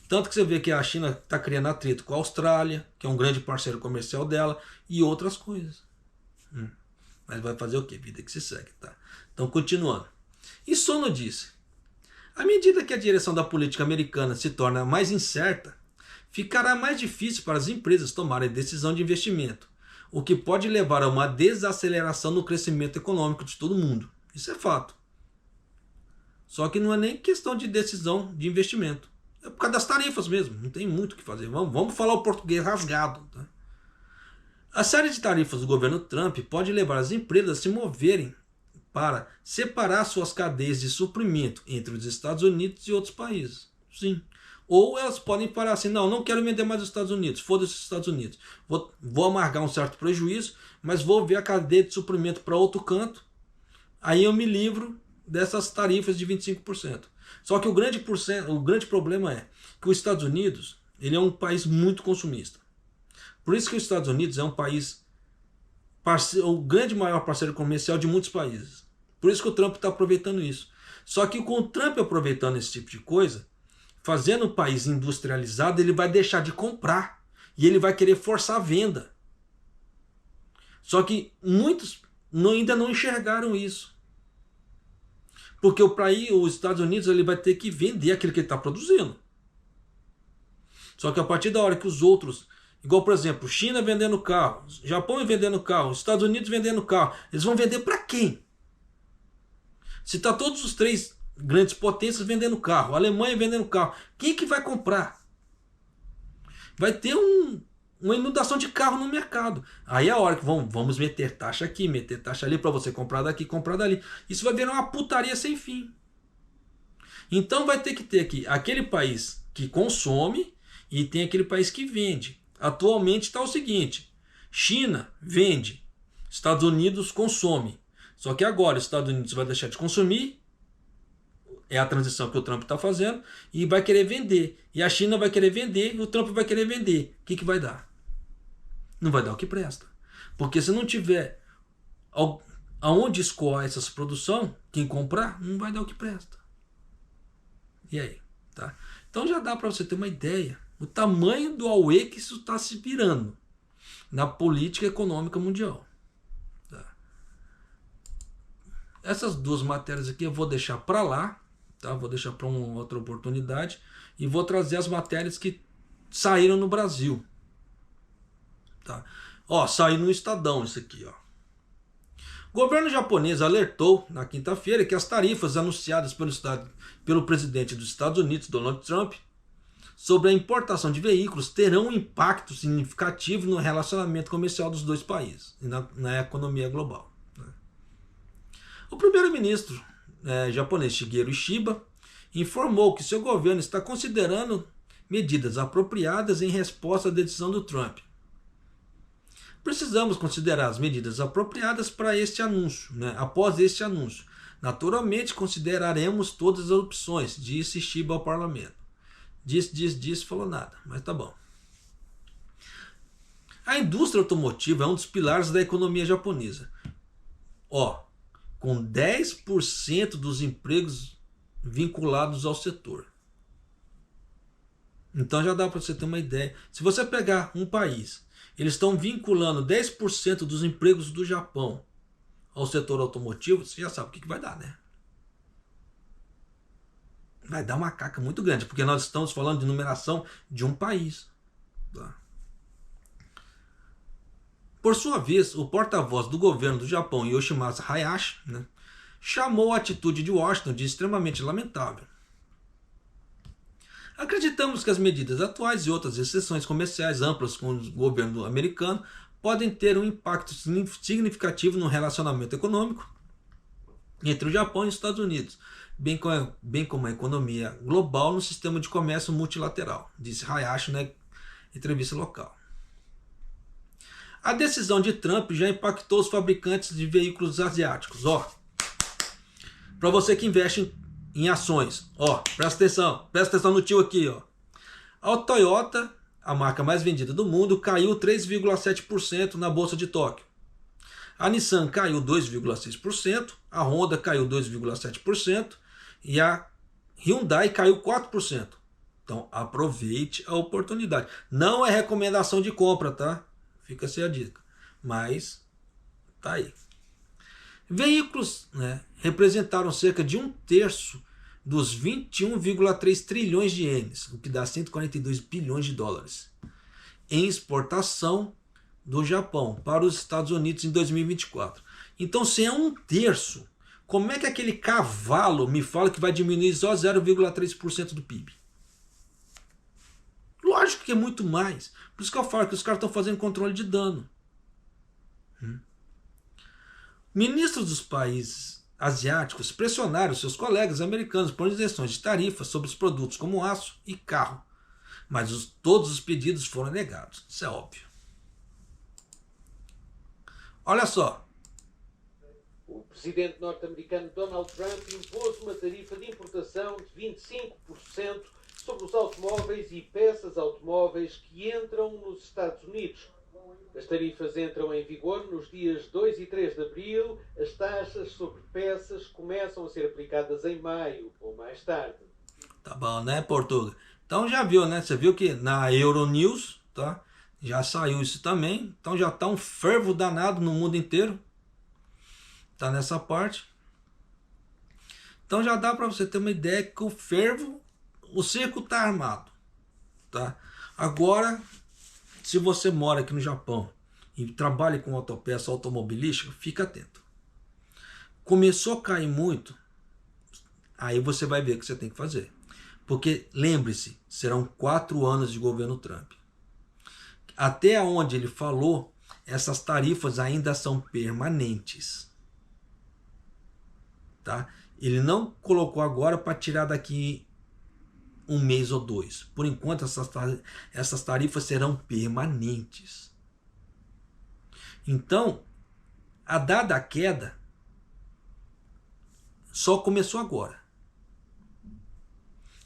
Tanto que você vê que a China está criando atrito com a Austrália, que é um grande parceiro comercial dela, e outras coisas. Mas vai fazer o quê? Vida que se segue, tá? Então, continuando. E Sono disse: à medida que a direção da política americana se torna mais incerta, ficará mais difícil para as empresas tomarem decisão de investimento, o que pode levar a uma desaceleração no crescimento econômico de todo mundo. Isso é fato. Só que não é nem questão de decisão de investimento. É por causa das tarifas mesmo. Não tem muito o que fazer. Vamos falar o português rasgado. Tá? A série de tarifas do governo Trump pode levar as empresas a se moverem para separar suas cadeias de suprimento entre os Estados Unidos e outros países. Sim. Ou elas podem parar assim, não quero vender mais os Estados Unidos, foda-se os Estados Unidos. Vou amargar um certo prejuízo, mas vou ver a cadeia de suprimento para outro canto, aí eu me livro dessas tarifas de 25%. Só que o grande problema é que os Estados Unidos, ele é um país muito consumista. Por isso que os Estados Unidos é um país, o grande maior parceiro comercial de muitos países. Por isso que o Trump está aproveitando isso. Só que com o Trump aproveitando esse tipo de coisa, fazendo um país industrializado, ele vai deixar de comprar. E ele vai querer forçar a venda. Só que muitos ainda não enxergaram isso. Porque para ir os Estados Unidos ele vai ter que vender aquilo que ele está produzindo. Só que a partir da hora que os outros, igual por exemplo, China vendendo carro, Japão vendendo carro, Estados Unidos vendendo carro, eles vão vender para quem? Se está todos os três grandes potências vendendo carro, a Alemanha vendendo carro, quem que vai comprar? Vai ter uma inundação de carro no mercado. Aí é a hora que vamos meter taxa aqui, meter taxa ali para você comprar daqui, comprar dali. Isso vai virar uma putaria sem fim. Então vai ter que ter aqui aquele país que consome e tem aquele país que vende. Atualmente está o seguinte: China vende, Estados Unidos consome. Só que agora os Estados Unidos vai deixar de consumir, é a transição que o Trump está fazendo, e vai querer vender. E a China vai querer vender e o Trump vai querer vender. O que vai dar? Não vai dar o que presta. Porque se não tiver aonde escoar essas produções, quem comprar, não vai dar o que presta. E aí? Tá? Então já dá para você ter uma ideia o tamanho do auê que isso está se virando na política econômica mundial. Tá? Essas duas matérias aqui eu vou deixar para lá, tá? Vou deixar para uma outra oportunidade e vou trazer as matérias que saíram no Brasil. Tá? Ó, saiu no Estadão isso aqui, ó. O governo japonês alertou na quinta-feira que as tarifas anunciadas pelo presidente dos Estados Unidos, Donald Trump, sobre a importação de veículos terão um impacto significativo no relacionamento comercial dos dois países e na economia global. O primeiro-ministro japonês Shigeru Ishiba informou que seu governo está considerando medidas apropriadas em resposta à decisão do Trump. Precisamos considerar as medidas apropriadas para este anúncio, após este anúncio. Naturalmente consideraremos todas as opções, disse Ishiba ao parlamento. Disse, falou nada, mas tá bom. A indústria automotiva é um dos pilares da economia japonesa. Ó, com 10% dos empregos vinculados ao setor. Então já dá para você ter uma ideia. Se você pegar um país, eles estão vinculando 10% dos empregos do Japão ao setor automotivo, você já sabe o que vai dar, né? Vai dar uma caca muito grande, porque nós estamos falando de numeração de um país. Tá? Por sua vez, o porta-voz do governo do Japão, Yoshimasa Hayashi, chamou a atitude de Washington de extremamente lamentável. Acreditamos que as medidas atuais e outras restrições comerciais amplas com o governo americano podem ter um impacto significativo no relacionamento econômico entre o Japão e os Estados Unidos, bem como a economia global no sistema de comércio multilateral, disse Hayashi na entrevista local. A decisão de Trump já impactou os fabricantes de veículos asiáticos. Para você que investe em ações, presta atenção no tio aqui. A Toyota, a marca mais vendida do mundo, caiu 3,7% na bolsa de Tóquio. A Nissan caiu 2,6%, a Honda caiu 2,7% e a Hyundai caiu 4%. Então aproveite a oportunidade. Não é recomendação de compra, tá? Fica essa a dica. Mas tá aí. Veículos representaram cerca de 1/3 dos 21,3 trilhões de ienes, o que dá 142 bilhões de dólares, em exportação do Japão para os Estados Unidos em 2024. Então, se é 1/3, como é que aquele cavalo me fala que vai diminuir só 0,3% do PIB? Lógico que é muito mais. Por isso que eu falo que os caras estão fazendo controle de dano. Ministros dos países asiáticos pressionaram seus colegas americanos por isenções de tarifas sobre os produtos como aço e carro. Mas todos os pedidos foram negados. Isso é óbvio. Olha só. O presidente norte-americano Donald Trump impôs uma tarifa de importação de 25% sobre os automóveis e peças automóveis que entram nos Estados Unidos. As tarifas entram em vigor nos dias 2 e 3 de abril. As taxas sobre peças começam a ser aplicadas em maio ou mais tarde. Tá bom, né, Portuga? Então já viu, né? Você viu que na Euronews, tá? Já saiu isso também. Então já está um fervo danado no mundo inteiro. Está nessa parte. Então já dá para você ter uma ideia que o fervo, o cerco está armado. Tá? Agora, se você mora aqui no Japão e trabalha com autopeça automobilística, fica atento. Começou a cair muito, aí você vai ver o que você tem que fazer. Porque, lembre-se, serão 4 anos de governo Trump. Até onde ele falou, essas tarifas ainda são permanentes. Tá? Ele não colocou agora para tirar daqui 1 mês ou 2. Por enquanto, essas tarifas serão permanentes. Então, a dada queda só começou agora.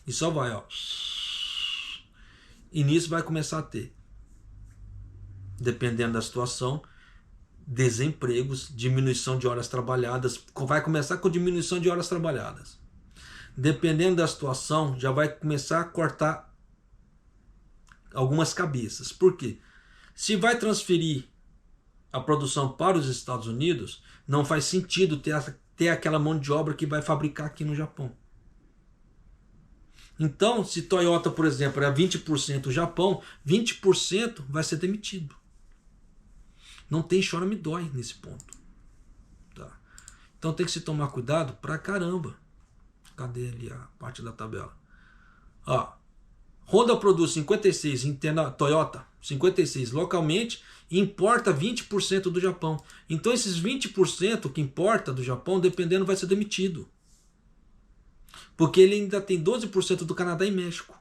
E só vai, ó. E nisso vai começar a ter, dependendo da situação, desempregos, diminuição de horas trabalhadas. Vai começar com diminuição de horas trabalhadas. Dependendo da situação, já vai começar a cortar algumas cabeças. Por quê? Se vai transferir a produção para os Estados Unidos, não faz sentido ter aquela mão de obra que vai fabricar aqui no Japão. Então, se Toyota, por exemplo, é 20% Japão, 20% vai ser demitido. Não tem chora me dói nesse ponto. Tá? Então tem que se tomar cuidado pra caramba. Cadê ali a parte da tabela? Ó, Honda produz 56, Toyota 56 localmente e importa 20% do Japão. Então esses 20% que importa do Japão, dependendo, vai ser demitido. Porque ele ainda tem 12% do Canadá e México.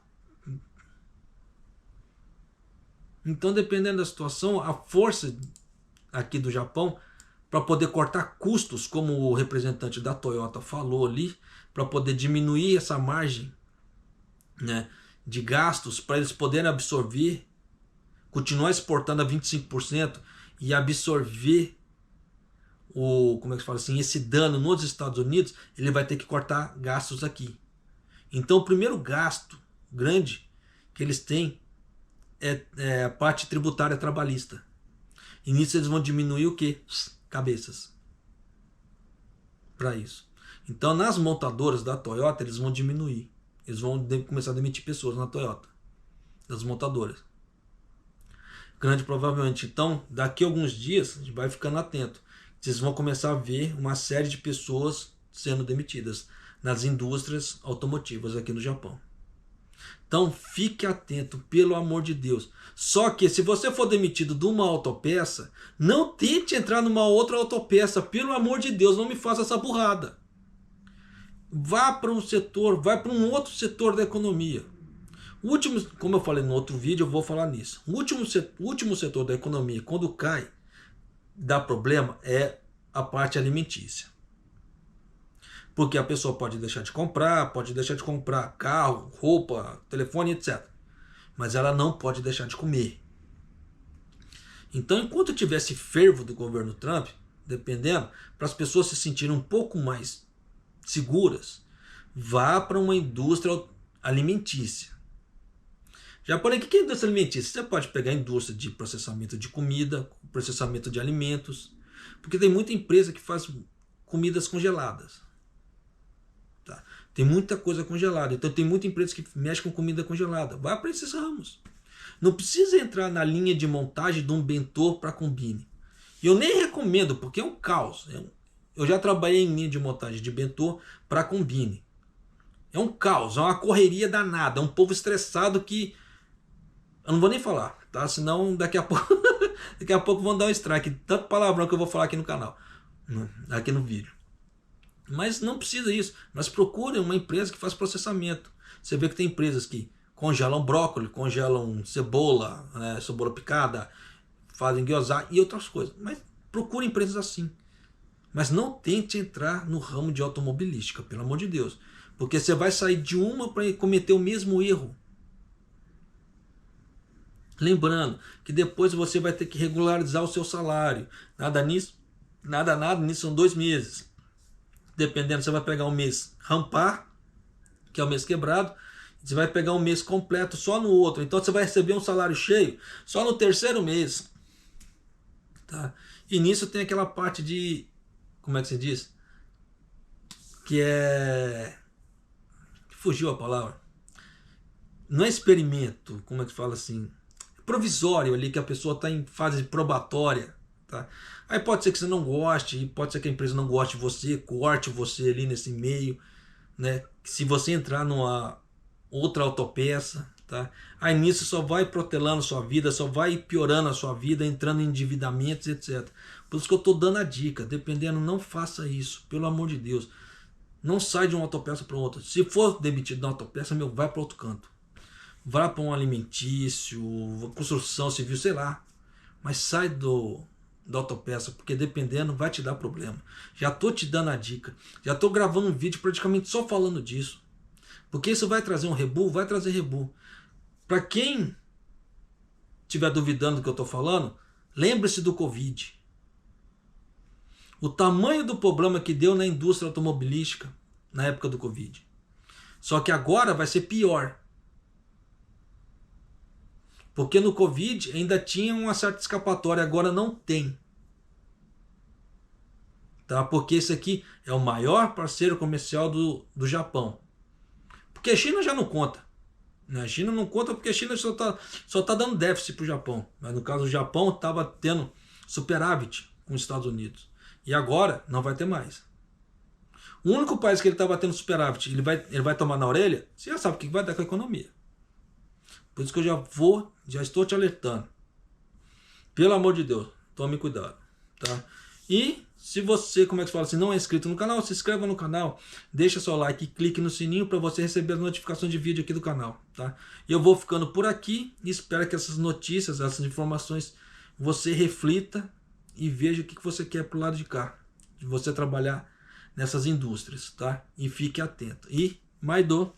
Então, dependendo da situação, a força aqui do Japão para poder cortar custos, como o representante da Toyota falou ali, para poder diminuir essa margem, né, de gastos, para eles poderem absorver, continuar exportando a 25% e absorver como é que se fala assim, esse dano nos Estados Unidos, ele vai ter que cortar gastos aqui. Então o primeiro gasto grande que eles têm é a parte tributária trabalhista. E nisso eles vão diminuir o quê? Cabeças. Para isso. Então nas montadoras da Toyota eles vão diminuir. Eles vão começar a demitir pessoas na Toyota. Das montadoras. Grande provavelmente. Então daqui a alguns dias a gente vai ficando atento. Vocês vão começar a ver uma série de pessoas sendo demitidas nas indústrias automotivas aqui no Japão. Então fique atento, pelo amor de Deus. Só que se você for demitido de uma autopeça, não tente entrar numa outra autopeça, pelo amor de Deus, não me faça essa burrada. Vá para um setor, vai para um outro setor da economia. Como eu falei no outro vídeo, eu vou falar nisso. O último setor da economia, quando cai, dá problema, é a parte alimentícia. Porque a pessoa pode deixar de comprar carro, roupa, telefone, etc. Mas ela não pode deixar de comer. Então, enquanto tivesse fervo do governo Trump, dependendo, para as pessoas se sentirem um pouco mais seguras, vá para uma indústria alimentícia. Já porém, o que é indústria alimentícia? Você pode pegar a indústria de processamento de comida, processamento de alimentos, porque tem muita empresa que faz comidas congeladas. Tá? Tem muita coisa congelada, então tem muita empresa que mexe com comida congelada. Vá para esses ramos. Não precisa entrar na linha de montagem de um bentô para combine. Eu nem recomendo, porque é um caos. Eu já trabalhei em linha de montagem de bentô para combine. É um caos, é uma correria danada, é um povo estressado que eu não vou nem falar, tá? Senão daqui a pouco vão dar um strike. Tanto palavrão que eu vou falar aqui no canal, aqui no vídeo. Mas não precisa isso. Mas procurem uma empresa que faz processamento. Você vê que tem empresas que congelam brócolis, congelam cebola, cebola picada, fazem gyoza e outras coisas. Mas procure empresas assim. Mas não tente entrar no ramo de automobilística, pelo amor de Deus. Porque você vai sair de uma para cometer o mesmo erro. Lembrando que depois você vai ter que regularizar o seu salário. Nada nisso são 2 meses. Dependendo, você vai pegar um mês rampar, que é o mês quebrado, Você vai pegar um mês completo só no outro. Então você vai receber um salário cheio só no terceiro mês. Tá? E nisso tem aquela parte de... Como é que se diz? Que é... Fugiu a palavra. Não é experimento, como é que fala assim? Provisório ali, que a pessoa está em fase probatória. Tá? Aí pode ser que você não goste, pode ser que a empresa não goste de você, corte você ali nesse meio. Né? Se você entrar numa outra autopeça, tá? Aí nisso só vai protelando sua vida, só vai piorando a sua vida, entrando em endividamentos, etc. Por isso que eu estou dando a dica, dependendo, não faça isso, pelo amor de Deus. Não sai de uma autopeça para outra. Se for demitido na autopeça, vai para outro canto. Vai para um alimentício, construção civil, sei lá. Mas sai da autopeça, porque dependendo vai te dar problema. Já estou te dando a dica. Já estou gravando um vídeo praticamente só falando disso. Porque isso vai trazer um rebu? Vai trazer rebu. Para quem estiver duvidando do que eu estou falando, lembre-se do Covid. O tamanho do problema que deu na indústria automobilística na época do Covid. Só que agora vai ser pior. Porque no Covid ainda tinha uma certa escapatória, agora não tem. Tá? Porque esse aqui é o maior parceiro comercial do Japão. Porque a China já não conta. A China não conta porque a China só tá dando déficit para o Japão. Mas no caso, o Japão estava tendo superávit com os Estados Unidos. E agora não vai ter mais. O único país que ele estava tendo superávit, ele vai tomar na orelha, você já sabe o que vai dar com a economia. Por isso que eu já estou te alertando. Pelo amor de Deus, tome cuidado. Tá? E se você, como é que se fala, se não é inscrito no canal, se inscreva no canal, deixa seu like e clique no sininho para você receber as notificações de vídeo aqui do canal. Tá? E eu vou ficando por aqui e espero que essas notícias, essas informações, você reflita e veja o que você quer pro lado de cá. De você trabalhar nessas indústrias. Tá? E fique atento. E Maido.